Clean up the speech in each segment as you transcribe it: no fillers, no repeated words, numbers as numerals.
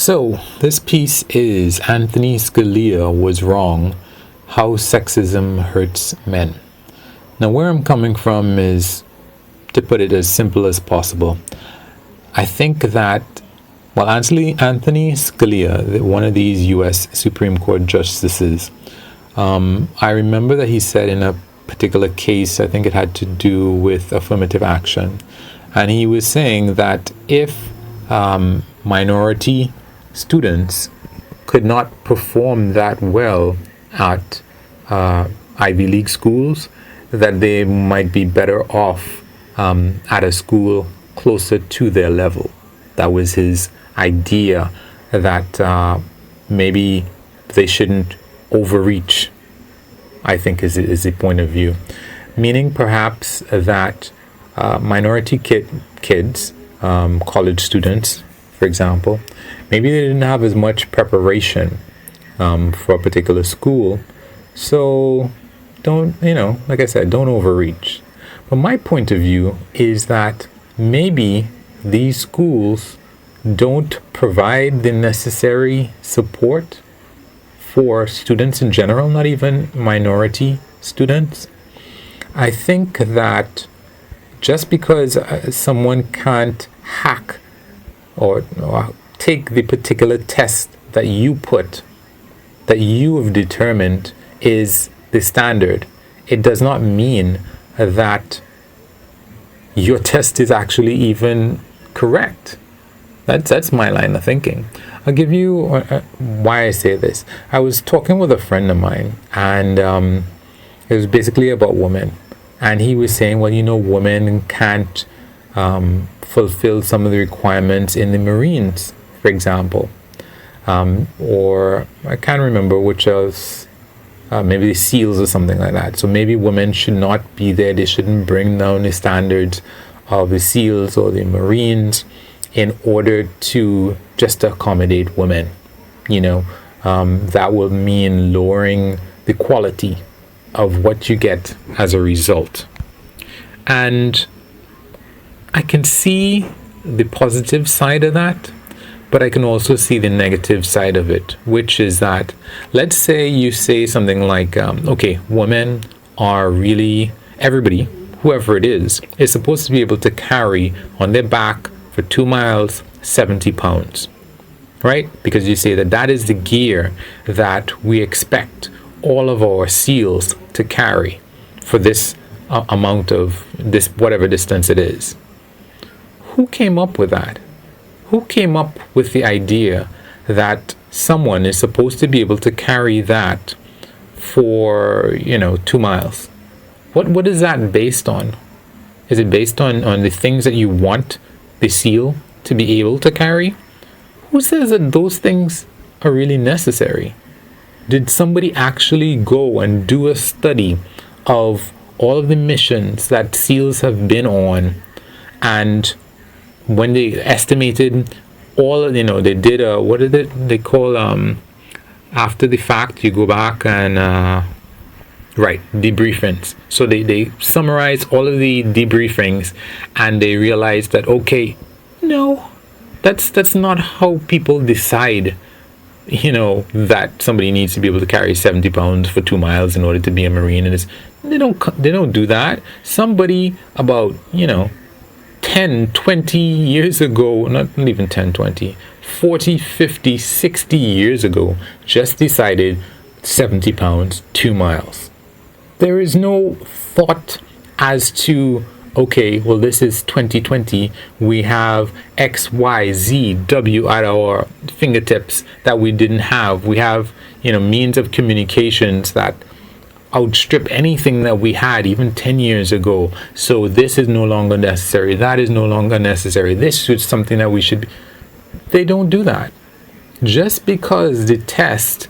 So, this piece is Anthony Scalia was wrong, how sexism hurts men. Now, where I'm coming from is, to put it as simple as possible, I think that, well, Anthony Scalia, one of these U.S. Supreme Court justices, I remember that he said in a particular case, I think it had to do with affirmative action, and he was saying that if minority students could not perform that well at Ivy League schools, that they might be better off at a school closer to their level. That was his idea, that maybe they shouldn't overreach, I think is the point of view. Meaning perhaps that minority kids, college students, for example, maybe they didn't have as much preparation for a particular school. So don't, like I said, don't overreach. But my point of view is that maybe these schools don't provide the necessary support for students in general, not even minority students. I think that just because someone can't hack or take the particular test that you have determined is the standard, it does not mean that your test is actually even correct. That's my line of thinking. I'll give you why I say this. I was talking with a friend of mine, and it was basically about women. And he was saying, well, women can't fulfill some of the requirements in the Marines, for example. Or I can't remember which else, maybe the SEALs or something like that. So maybe women should not be there. They shouldn't bring down the standards of the SEALs or the Marines in order to just accommodate women. That will mean lowering the quality of what you get as a result. And I can see the positive side of that, but I can also see the negative side of it, which is that, let's say you say something like, okay, women are really, everybody, whoever it is supposed to be able to carry on their back for 2 miles, 70 pounds, right? Because you say that is the gear that we expect all of our SEALs to carry for this amount of this, whatever distance it is. Who came up with that? Who came up with the idea that someone is supposed to be able to carry that for, 2 miles? What is that based on? Is it based on the things that you want the SEAL to be able to carry? Who says that those things are really necessary? Did somebody actually go and do a study of all of the missions that SEALs have been on, and when they estimated all, they did what did they call after the fact, you go back and debriefings. So they summarize all of the debriefings, and they realized that, okay, no, that's not how people decide that somebody needs to be able to carry 70 pounds for 2 miles in order to be a Marine. And they don't do that. Somebody about 10, 20 years ago, not even 10, 20, 40, 50, 60 years ago, just decided 70 pounds, 2 miles. There is no thought as to, okay, well, this is 2020. We have X, Y, Z, W at our fingertips that we didn't have. We have, means of communications that outstrip anything that we had even 10 years ago. So this is no longer necessary. That is no longer necessary. This is something that we should. They don't do that. Just because the test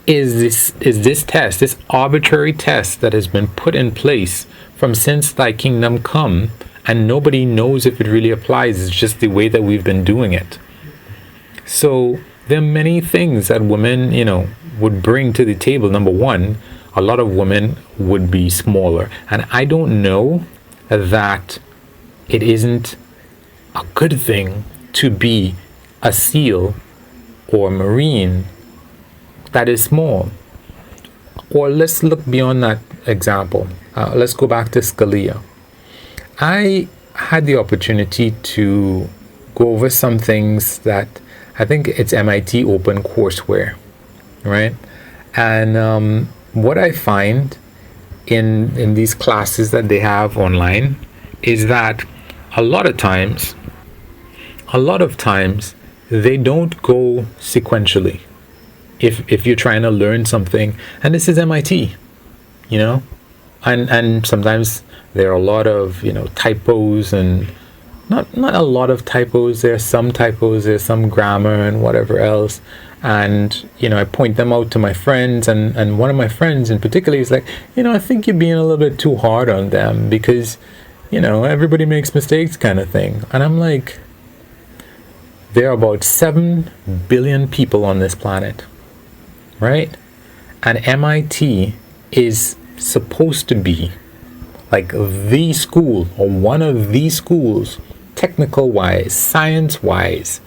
is this arbitrary test that has been put in place from since thy kingdom come, and nobody knows if it really applies. It's just the way that we've been doing it. So there are many things that women, would bring to the table. Number one, a lot of women would be smaller. And I don't know that it isn't a good thing to be a SEAL or marine that is small. Or let's look beyond that example. Let's go back to Scalia. I had the opportunity to go over some things that I think it's MIT open courseware, right? And what I find in these classes that they have online is that a lot of times they don't go sequentially. If you're trying to learn something, and this is MIT, you know, and sometimes there are a lot of, you know, typos, and not a lot of typos. There's some typos, there's some grammar and whatever else. And, you know, I point them out to my friends, and one of my friends in particular is like, you know, I think you're being a little bit too hard on them because, you know, everybody makes mistakes kind of thing. And I'm like, there are about 7 billion people on this planet, right? And MIT is supposed to be like the school, or one of the schools, technical wise, science wise,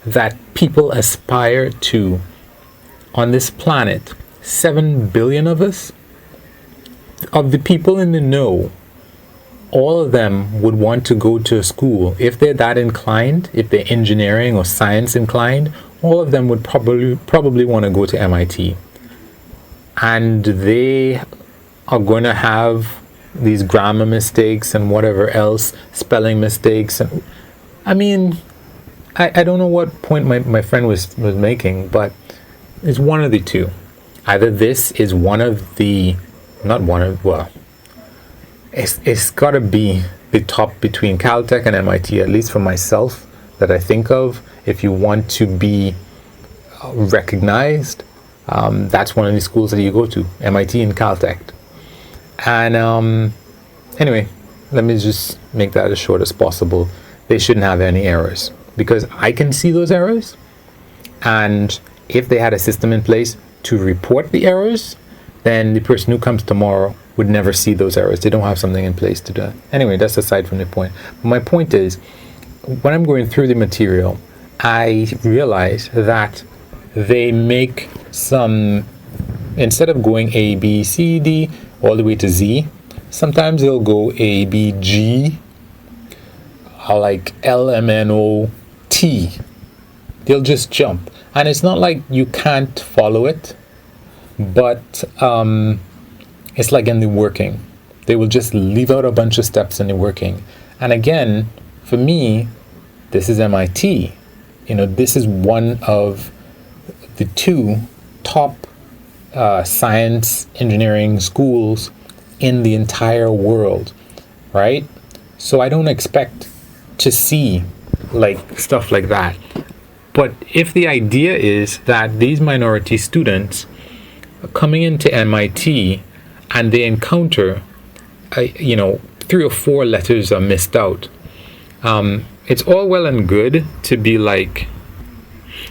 that people aspire to on this planet. 7 billion of us, of the people in the know, all of them would want to go to a school. If they're that inclined, if they're engineering or science inclined, all of them would probably want to go to MIT. And they are going to have these grammar mistakes and whatever else, spelling mistakes. And I mean, I don't know what point my friend was making, but it's one of the two. Either this is one of the, not one of, well, it's got to be the top between Caltech and MIT, at least for myself, that I think of. If you want to be recognized, that's one of the schools that you go to, MIT and Caltech. And anyway, let me just make that as short as possible. They shouldn't have any errors, because I can see those errors. And if they had a system in place to report the errors, then the person who comes tomorrow would never see those errors. They don't have something in place to do that. Anyway, that's aside from the point. But my point is, when I'm going through the material, I realize that they make some, instead of going A, B, C, D, all the way to Z, sometimes they'll go A, B, G, like L, M, N, O, T. They'll just jump. And it's not like you can't follow it, but it's like in the working. They will just leave out a bunch of steps in the working. And again, for me, this is MIT. You know, this is one of the 2 top science engineering schools in the entire world, right? So I don't expect to see like stuff like that. But if the idea is that these minority students are coming into MIT and they encounter, you know, 3 or 4 letters are missed out, it's all well and good to be like,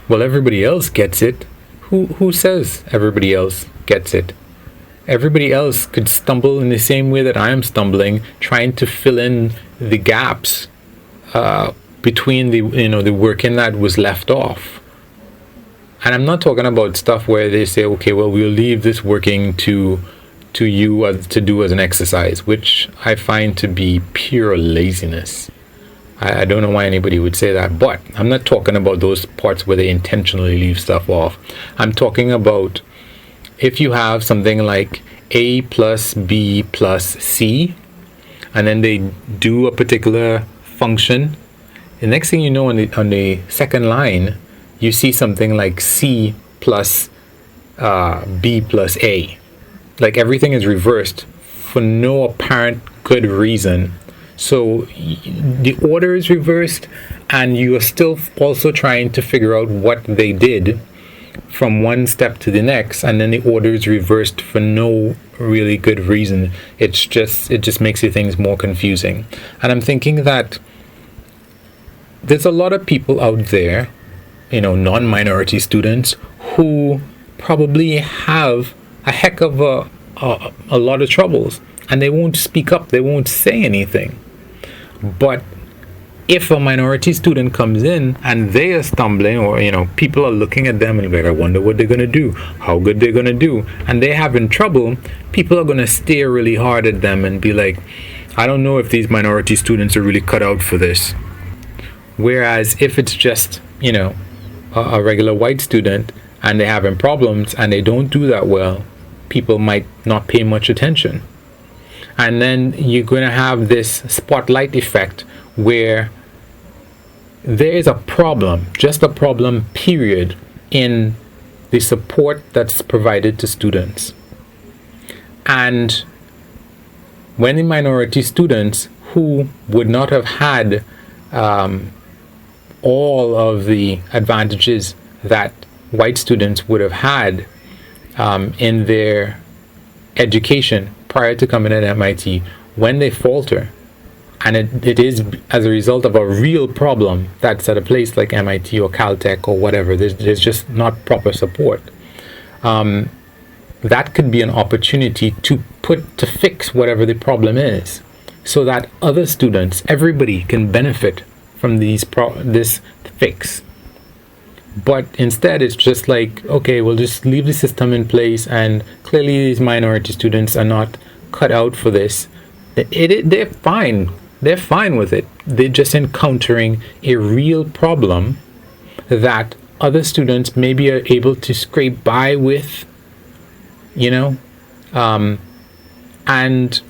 well, everybody else gets it. Who says everybody else gets it? Everybody else could stumble in the same way that I am stumbling, trying to fill in the gaps between the, you know, the working that was left off. And I'm not talking about stuff where they say, okay, well, we'll leave this working to you to do as an exercise, which I find to be pure laziness. I don't know why anybody would say that, but I'm not talking about those parts where they intentionally leave stuff off. I'm talking about if you have something like A plus B plus C, and then they do a particular function, the next thing you know, on the second line, you see something like C plus B plus A. Like everything is reversed for no apparent good reason. So the order is reversed, and you are still also trying to figure out what they did from one step to the next, and then the order is reversed for no really good reason. It just makes the things more confusing. And I'm thinking that there's a lot of people out there, you know, non-minority students, who probably have a heck of a lot of troubles, and they won't speak up, they won't say anything. But if a minority student comes in and they are stumbling, or people are looking at them and like, I wonder what they're going to do, how good they're going to do, and they're having trouble, people are going to stare really hard at them and be like, I don't know if these minority students are really cut out for this. Whereas if it's just a regular white student and they're having problems and they don't do that well, people might not pay much attention. And then you're going to have this spotlight effect where there is a problem, just a problem, period, in the support that's provided to students. And when the minority students who would not have had all of the advantages that white students would have had in their education prior to coming at MIT, when they falter, and it is as a result of a real problem that's at a place like MIT or Caltech or whatever, there's just not proper support, that could be an opportunity to fix whatever the problem is, so that other students, everybody, can benefit from this fix. But instead, it's just like, okay, we'll just leave the system in place, and clearly these minority students are not cut out for this. They're fine. They're fine with it. They're just encountering a real problem that other students maybe are able to scrape by with, and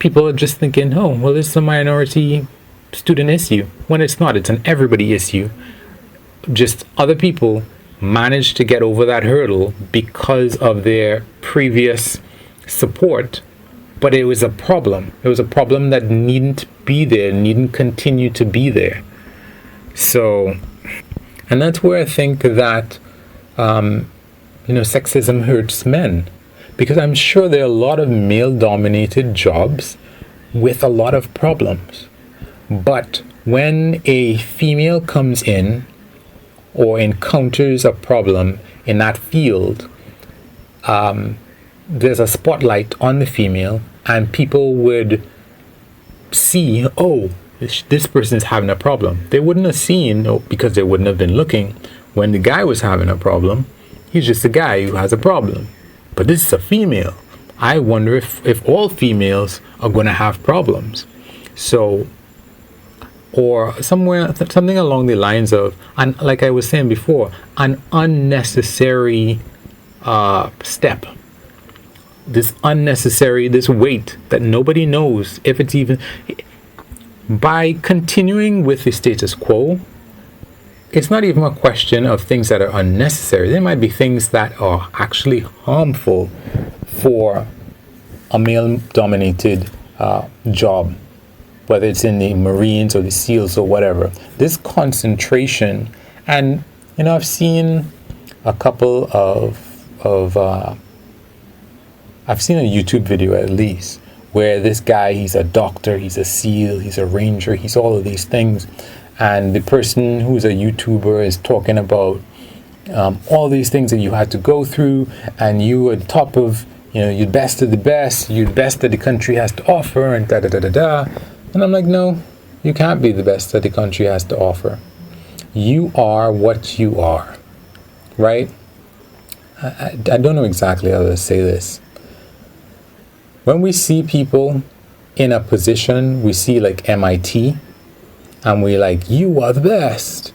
people are just thinking, oh, well, it's a minority student issue, when it's not. It's an everybody issue. Just other people managed to get over that hurdle because of their previous support, but it was a problem. It was a problem that needn't be there, needn't continue to be there. So, and that's where I think that sexism hurts men, because I'm sure there are a lot of male-dominated jobs with a lot of problems. But when a female comes in or encounters a problem in that field, there's a spotlight on the female, and people would see, oh, this person is having a problem. They wouldn't have seen, because they wouldn't have been looking, when the guy was having a problem. He's just a guy who has a problem. But this is a female. I wonder if all females are going to have problems. So, or something along the lines of, and like I was saying before, an unnecessary step. This weight that nobody knows if it's even. By continuing with the status quo, it's not even a question of things that are unnecessary. There might be things that are actually harmful for a male-dominated job, whether it's in the Marines or the SEALs or whatever. This concentration, and I've seen a couple I've seen a YouTube video at least, where this guy, he's a doctor, he's a SEAL, he's a ranger, he's all of these things, and the person who's a YouTuber is talking about all these things that you had to go through, and you are top of, you're best of the best, you're the best that the country has to offer, and da-da-da-da-da. And I'm like, no, you can't be the best that the country has to offer. You are what you are, right? I don't know exactly how to say this. When we see people in a position, we see like MIT, and we like, you are the best.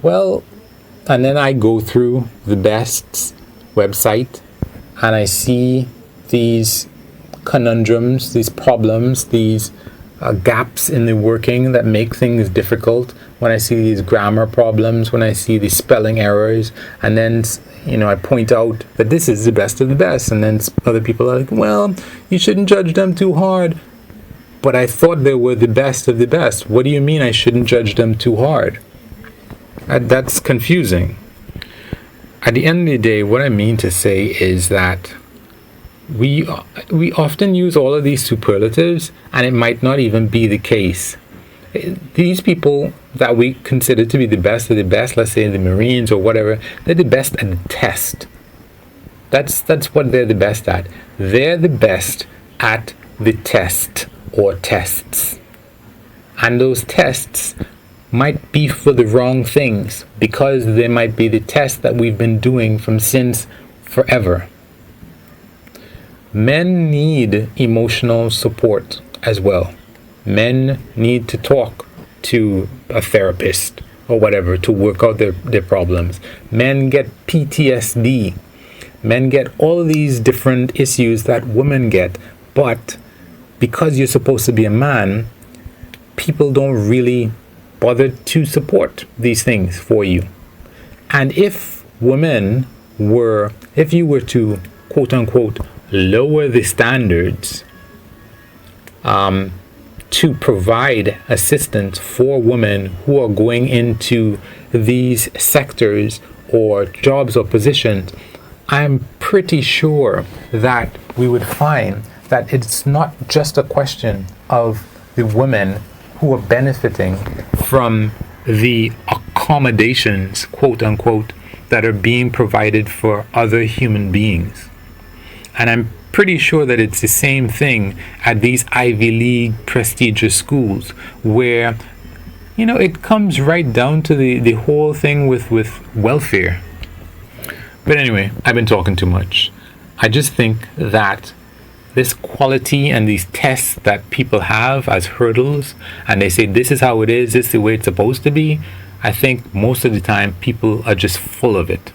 Well, and then I go through the best's website, and I see these conundrums, these problems, these gaps in the working that make things difficult. When I see these grammar problems, when I see these spelling errors, and then I point out that this is the best of the best, and then other people are like, well, you shouldn't judge them too hard. But I thought they were the best of the best. What do you mean I shouldn't judge them too hard? That's confusing. At the end of the day, what I mean to say is that we often use all of these superlatives, and it might not even be the case. These people that we consider to be the best of the best, let's say the Marines or whatever, they're the best at the test. That's what they're the best at. They're the best at the test or tests. And those tests might be for the wrong things, because they might be the tests that we've been doing from since forever. Men need emotional support as well. Men need to talk to a therapist or whatever to work out their problems. Men get PTSD. Men get all these different issues that women get. But because you're supposed to be a man, people don't really bother to support these things for you. And if you were to, quote unquote, lower the standards to provide assistance for women who are going into these sectors or jobs or positions, I'm pretty sure that we would find that it's not just a question of the women who are benefiting from the accommodations, quote unquote, that are being provided for other human beings. And I'm pretty sure that it's the same thing at these Ivy League prestigious schools, where, it comes right down to the whole thing with welfare. But anyway, I've been talking too much. I just think that this quality and these tests that people have as hurdles, and they say this is how it is, this is the way it's supposed to be, I think most of the time people are just full of it.